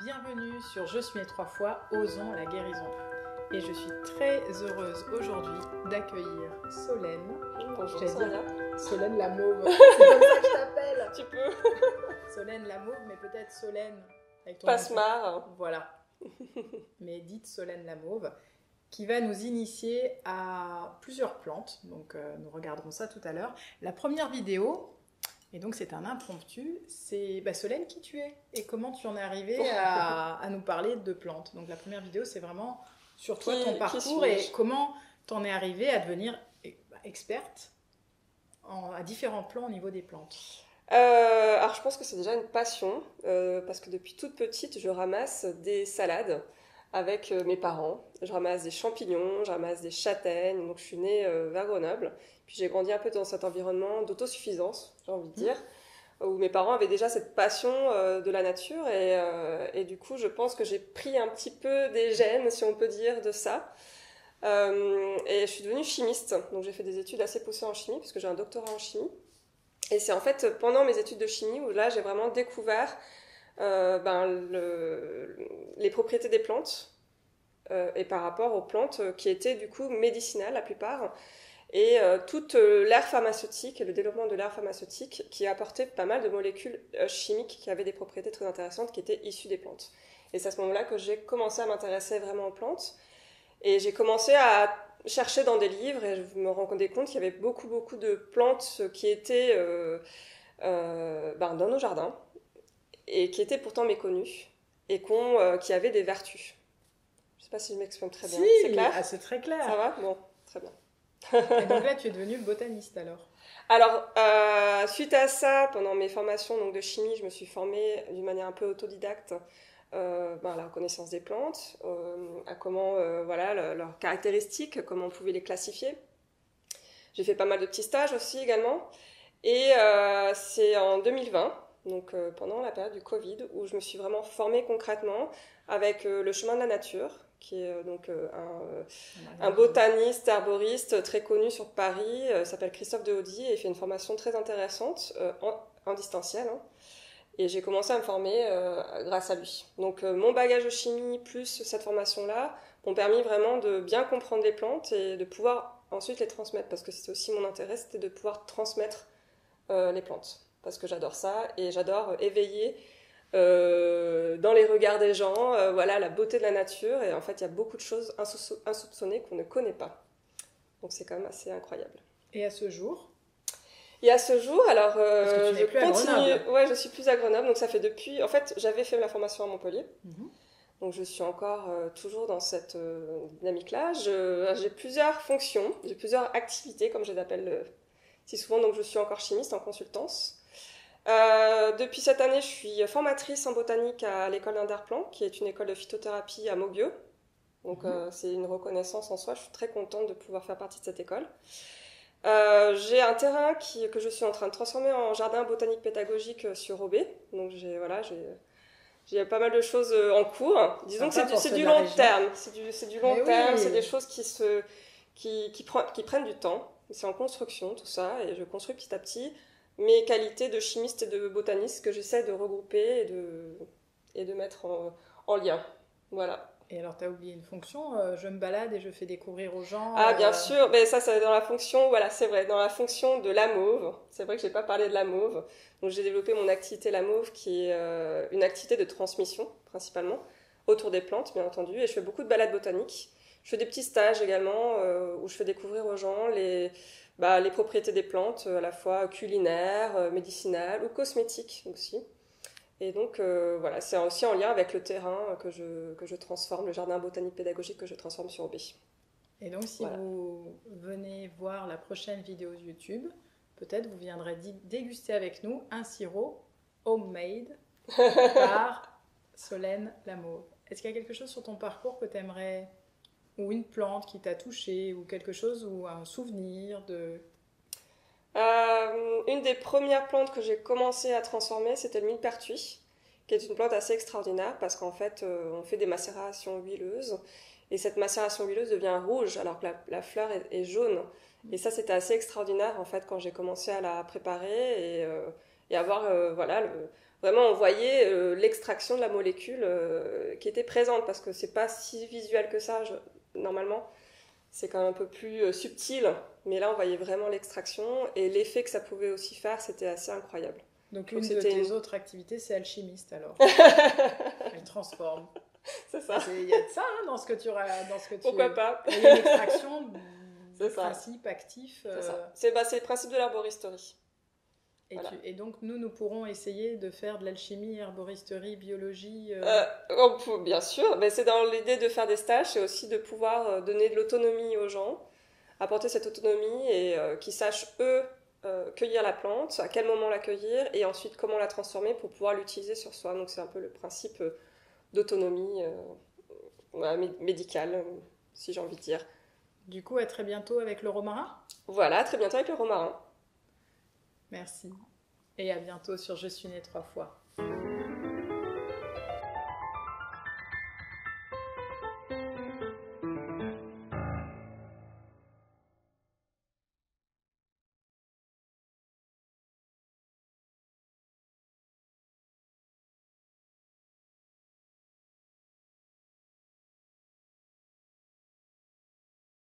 Bienvenue sur Je suis mes trois fois, osons la guérison. Et je suis très heureuse aujourd'hui d'accueillir Solène. Bonjour, J'allais Sonia. dire Solène la Mauve. C'est comme ça que je t'appelle. Tu peux. Solène la Mauve, mais peut-être Solène avec ton Passe-marre. Voilà. Mais dites Solène la Mauve, qui va nous initier à plusieurs plantes. Donc nous regarderons ça tout à l'heure. La première vidéo, et donc c'est un impromptu, c'est Solène qui tu es et comment tu en es arrivée à nous parler de plantes. Donc la première vidéo, c'est vraiment sur toi, ton parcours et comment tu en es arrivée à devenir experte à différents plans au niveau des plantes. Alors je pense que c'est déjà une passion, parce que depuis toute petite, je ramasse des salades avec mes parents. Je ramasse des champignons, je ramasse des châtaignes. Donc je suis née vers Grenoble. Puis j'ai grandi un peu dans cet environnement d'autosuffisance, j'ai envie de dire, où mes parents avaient déjà cette passion de la nature. Et du coup, je pense que j'ai pris un petit peu des gènes, si on peut dire, de ça. Et je suis devenue chimiste. Donc j'ai fait des études assez poussées en chimie, puisque j'ai un doctorat en chimie. Et c'est en fait pendant mes études de chimie où là, j'ai vraiment découvert les propriétés des plantes et par rapport aux plantes qui étaient du coup médicinales la plupart. Et toute l'ère pharmaceutique et le développement de l'ère pharmaceutique qui apportait pas mal de molécules chimiques qui avaient des propriétés très intéressantes qui étaient issues des plantes. Et c'est à ce moment-là que j'ai commencé à m'intéresser vraiment aux plantes. Et j'ai commencé à chercher dans des livres et je me rendais compte qu'il y avait beaucoup de plantes qui étaient dans nos jardins et qui étaient pourtant méconnues et qui avaient des vertus. Je ne sais pas si je m'exprime très bien. C'est clair ? C'est très clair. Ça va ? Bon, très bien. Et donc là, tu es devenue botaniste alors ? Alors, suite à ça, pendant mes formations donc, de chimie, je me suis formée d'une manière un peu autodidacte à la connaissance des plantes, à comment, leurs caractéristiques, comment on pouvait les classifier. J'ai fait pas mal de petits stages aussi également. Et c'est en 2020, donc pendant la période du Covid, où je me suis vraiment formée concrètement avec le chemin de la nature, qui est un botaniste, herboriste très connu sur Paris, s'appelle Christophe Deaudy, et il fait une formation très intéressante en distanciel. Et j'ai commencé à me former grâce à lui. Donc mon bagage de chimie plus cette formation-là m'ont permis vraiment de bien comprendre les plantes et de pouvoir ensuite les transmettre, parce que c'était aussi mon intérêt, c'était de pouvoir transmettre les plantes, parce que j'adore ça et j'adore éveiller dans les regards des gens la beauté de la nature. Et en fait il y a beaucoup de choses insoupçonnées qu'on ne connaît pas, donc c'est quand même assez incroyable. Et à ce jour ? Et à ce jour, alors je continue. Ouais, je suis plus à Grenoble, donc ça fait depuis. En fait, j'avais fait la formation à Montpellier, donc je suis encore toujours dans cette dynamique-là. J'ai plusieurs fonctions, j'ai plusieurs activités, comme je les appelle si souvent. Donc je suis encore chimiste en consultance. Depuis cette année, je suis formatrice en botanique à l'école d'Inderplan, qui est une école de phytothérapie à Maugueux. Donc c'est une reconnaissance en soi. Je suis très contente de pouvoir faire partie de cette école. J'ai un terrain que je suis en train de transformer en jardin botanique pédagogique sur Roubaix. Donc j'ai pas mal de choses en cours. Disons que c'est du long terme. C'est du long terme, c'est des choses qui prennent du temps. C'est en construction, tout ça, et je construis petit à petit mes qualités de chimiste et de botaniste que j'essaie de regrouper et de mettre en lien. Voilà. Et alors, tu as oublié une fonction, je me balade et je fais découvrir aux gens... Ah, bien sûr, mais ça dans la fonction, voilà, c'est vrai, dans la fonction de la mauve. C'est vrai que je n'ai pas parlé de la mauve. Donc, j'ai développé mon activité la mauve, qui est une activité de transmission, principalement, autour des plantes, bien entendu. Et je fais beaucoup de balades botaniques. Je fais des petits stages également, où je fais découvrir aux gens les propriétés des plantes, à la fois culinaires, médicinales ou cosmétiques aussi. Et donc, c'est aussi en lien avec le terrain que je transforme, le jardin botanique pédagogique que je transforme sur Roubaix. Et donc, si vous venez voir la prochaine vidéo YouTube, peut-être vous viendrez déguster avec nous un sirop homemade par Solène la Mauve. Est-ce qu'il y a quelque chose sur ton parcours que tu aimerais, ou une plante qui t'a touché, ou quelque chose, ou un souvenir de... Une des premières plantes que j'ai commencé à transformer, c'était le millepertuis, qui est une plante assez extraordinaire parce qu'en fait, on fait des macérations huileuses et cette macération huileuse devient rouge alors que la fleur est jaune. Et ça, c'était assez extraordinaire en fait quand j'ai commencé à la préparer et avoir vraiment on voyait l'extraction de la molécule qui était présente, parce que c'est pas si visuel que ça, normalement. C'est quand même un peu plus subtil, mais là on voyait vraiment l'extraction, et l'effet que ça pouvait aussi faire, c'était assez incroyable. Donc une de tes autres activités, c'est alchimiste alors. Elle transforme. C'est ça. Il y a de ça hein, dans ce que tu... Pourquoi pas. Il y a une extraction du principe actif. C'est le principe de l'herboristerie. Et, voilà. Et donc nous pourrons essayer de faire de l'alchimie, herboristerie, biologie. Bien sûr, mais c'est dans l'idée de faire des stages, c'est aussi de pouvoir donner de l'autonomie aux gens, apporter cette autonomie et qu'ils sachent eux cueillir la plante, à quel moment la cueillir et ensuite comment la transformer pour pouvoir l'utiliser sur soi. Donc c'est un peu le principe d'autonomie médicale, si j'ai envie de dire. Du coup, à très bientôt avec le romarin. Voilà, à très bientôt avec le romarin. Merci. Et à bientôt sur Je suis née 3 fois.